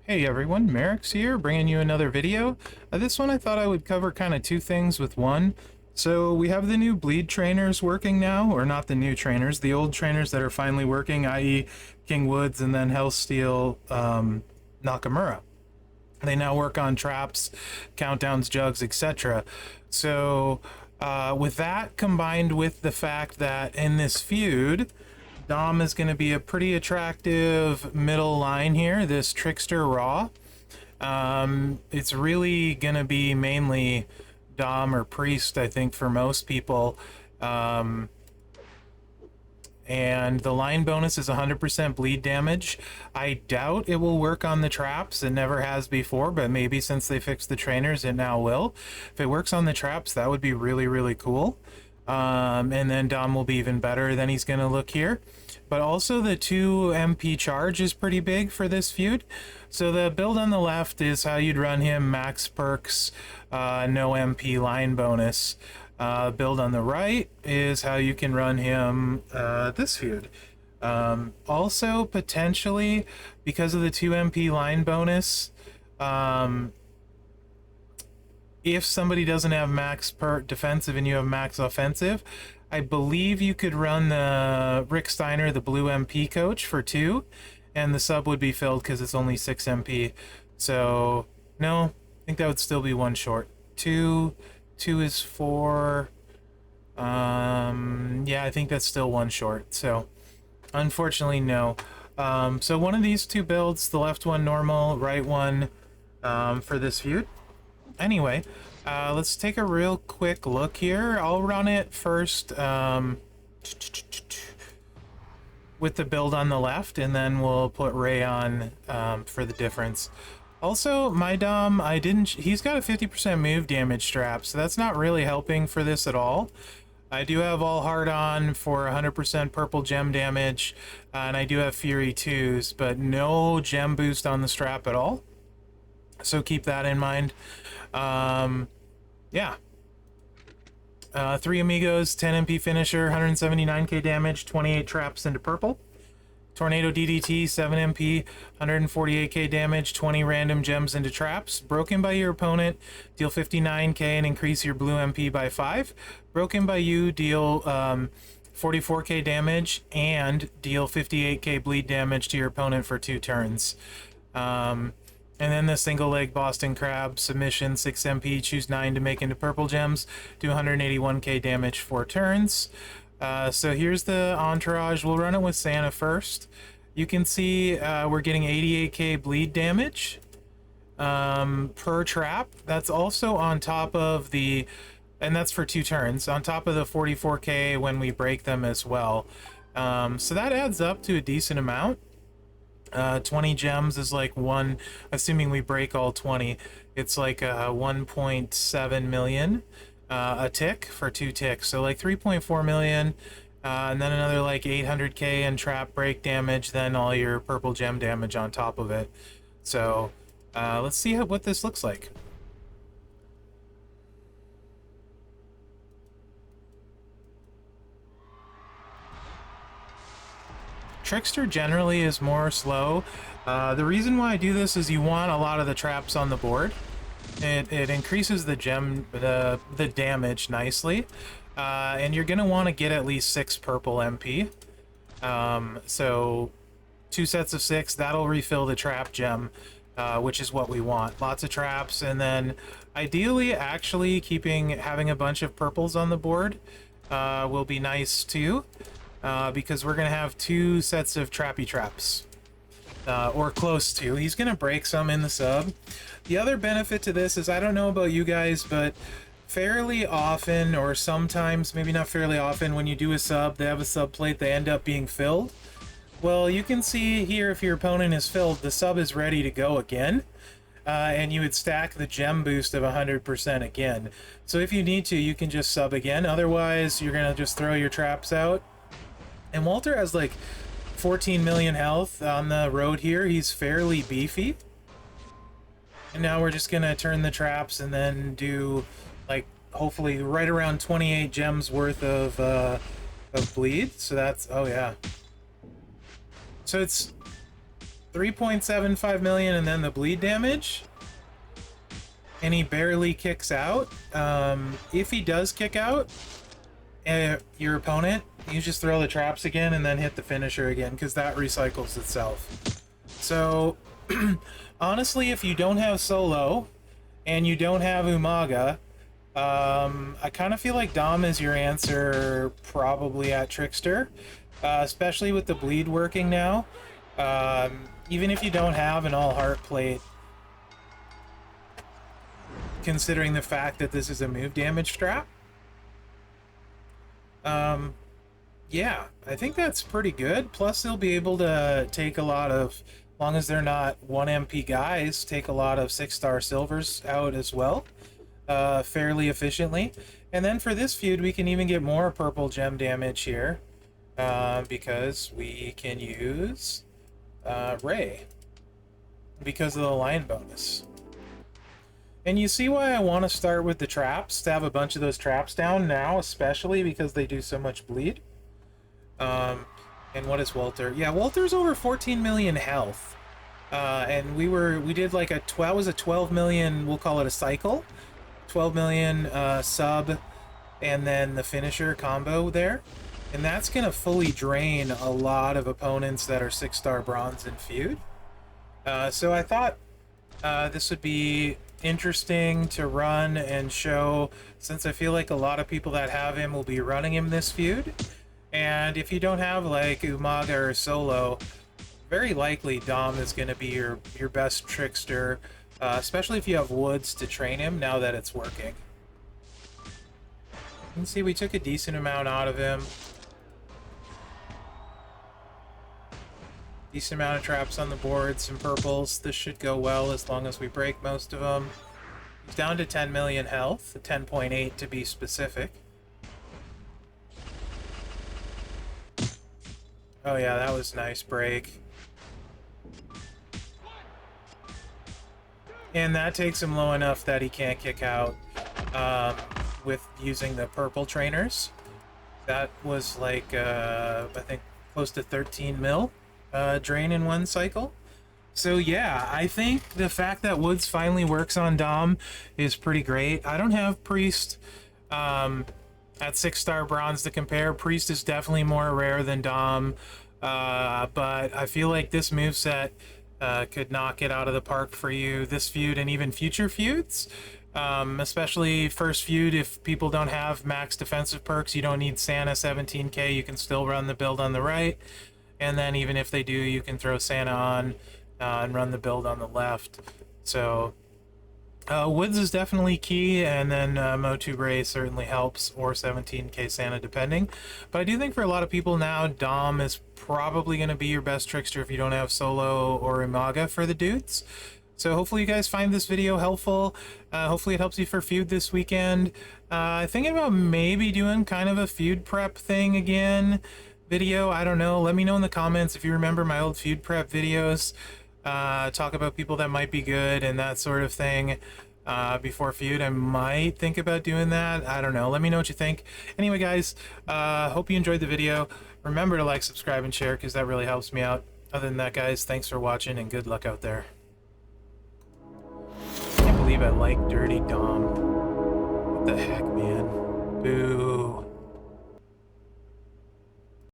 Hey everyone, Mherex here, bringing you another video. This one I thought I would cover kind of two things with one. So we have the new bleed trainers working now, or not the new trainers, the old trainers that are finally working, i.e. King Woods and then Hellsteel Nakamura. They now work on traps, countdowns, jugs, etc. So with that combined with the fact that in this feud, Dom is going to be a pretty attractive middle line here, this Trickster Raw. It's really going to be mainly Dom or Priest, I think, for most people. And the line bonus is 100% bleed damage. I doubt it will work on the traps. It never has before, but maybe since they fixed the trainers, it now will. If it works on the traps, that would be really, really cool. And then Dom will be even better than he's going to look here. But also the 2 MP charge is pretty big for this feud. So the build on the left is how you'd run him, max perks, no MP line bonus. Build on the right is how you can run him this feud. Also, potentially, because of the 2 MP line bonus, if somebody doesn't have max defensive and you have max offensive, I believe you could run the Rick Steiner, the blue MP coach, for 2, and the sub would be filled because it's only 6 MP. So, no, I think that would still be 1 short. 2 is 4. Yeah, I think that's still 1 short. So, unfortunately, no. So one of these 2 builds, the left one normal, right one for this feud. Anyway, let's take a real quick look here. I'll run it first with the build on the left, and then we'll put Ray on for the difference. Also, my Dom, he's got a 50% move damage strap, so that's not really helping for this at all. I do have all hard on for 100% purple gem damage, and I do have Fury 2s, but no gem boost on the strap at all. So keep that in mind. Yeah. 3 amigos, 10 MP finisher, 179k damage, 28 traps into purple. Tornado DDT, 7 MP, 148k damage, 20 random gems into traps. Broken by your opponent, deal 59k and increase your blue MP by 5. Broken by you, deal 44k damage and deal 58k bleed damage to your opponent for 2 turns. And then the single leg Boston Crab submission, 6 MP, choose 9 to make into purple gems, do 181k damage 4 turns. So here's the entourage. We'll run it with Santa first. You can see we're getting 88k bleed damage per trap. That's also on top of the, and that's for 2 turns, on top of the 44k when we break them as well. So that adds up to a decent amount. 20 gems is like assuming we break all 20, it's like 1.7 million a tick for 2 ticks, so like 3.4 million, and then another like 800k in trap break damage, then all your purple gem damage on top of it. So let's see what this looks like. Trickster generally is more slow. The reason why I do this is you want a lot of the traps on the board. It increases the damage nicely, and you're gonna want to get at least 6 purple MP. So 2 sets of 6, that'll refill the trap gem, which is what we want. Lots of traps, and then ideally, actually having a bunch of purples on the board will be nice too. Because we're going to have 2 sets of trappy traps, or close to. He's going to break some in the sub. The other benefit to this is, I don't know about you guys, but fairly often, or sometimes, maybe not fairly often, when you do a sub, they have a sub plate, they end up being filled. Well, you can see here, if your opponent is filled, the sub is ready to go again. And you would stack the gem boost of 100% again. So if you need to, you can just sub again. Otherwise, you're going to just throw your traps out. And Walter has like 14 million health on the road here. He's fairly beefy. And now we're just gonna turn the traps and then do like hopefully right around 28 gems worth of bleed. So that's, oh yeah. So it's 3.75 million and then the bleed damage. And he barely kicks out. If he does kick out, your opponent, you just throw the traps again and then hit the finisher again, because that recycles itself. So, honestly, if you don't have solo and you don't have Umaga, I kind of feel like Dom is your answer probably at Trickster, especially with the bleed working now. Even if you don't have an all heart plate, considering the fact that this is a move damage strap. Yeah, I think that's pretty good. Plus, they'll be able to take a lot of, as long as they're not 1 MP guys, take a lot of 6-star silvers out as well, fairly efficiently. And then for this feud, we can even get more purple gem damage here, because we can use Ray, because of the line bonus. And you see why I want to start with the traps, to have a bunch of those traps down now, especially because they do so much bleed. And what is Walter? Yeah, Walter's over 14 million health. And we did like a 12 million, we'll call it a cycle. 12 million sub, and then the finisher combo there. And that's going to fully drain a lot of opponents that are 6-star bronze in feud. So I thought this would be interesting to run and show, since I feel like a lot of people that have him will be running him this feud. And if you don't have like Umaga or solo, very likely Dom is going to be your best trickster, especially if you have Woods to train him now that it's working. You can see we took a decent amount out of him. Decent amount of traps on the board, some purples. This should go well as long as we break most of them. He's down to 10 million health, 10.8 to be specific. Oh yeah, that was a nice break. And that takes him low enough that he can't kick out with using the purple trainers. That was like, I think, close to 13 mil. Drain in one cycle. So yeah, I think the fact that Woods finally works on Dom is pretty great. I don't have Priest at 6-star bronze to compare. Priest is definitely more rare than Dom, but I feel like this moveset could knock it out of the park for you this feud and even future feuds. Especially first feud, if people don't have max defensive perks, you don't need Santa 17k, you can still run the build on the right. And then even if they do, you can throw Santa on and run the build on the left. So Woods is definitely key, and then Motu Ray certainly helps, or 17k Santa depending. But I do think for a lot of people now, Dom is probably going to be your best trickster if you don't have solo or Umaga for the dudes. So hopefully you guys find this video helpful. Hopefully it helps you for feud this weekend. Thinking about maybe doing kind of a feud prep thing again. Video, I don't know. Let me know in the comments if you remember my old feud prep videos. Talk about people that might be good and that sort of thing before feud. I might think about doing that. I don't know. Let me know what you think. Anyway, guys, hope you enjoyed the video. Remember to like, subscribe, and share, because that really helps me out. Other than that, guys, thanks for watching and good luck out there. I can't believe I like Dirty Dom. What the heck, man? Boo.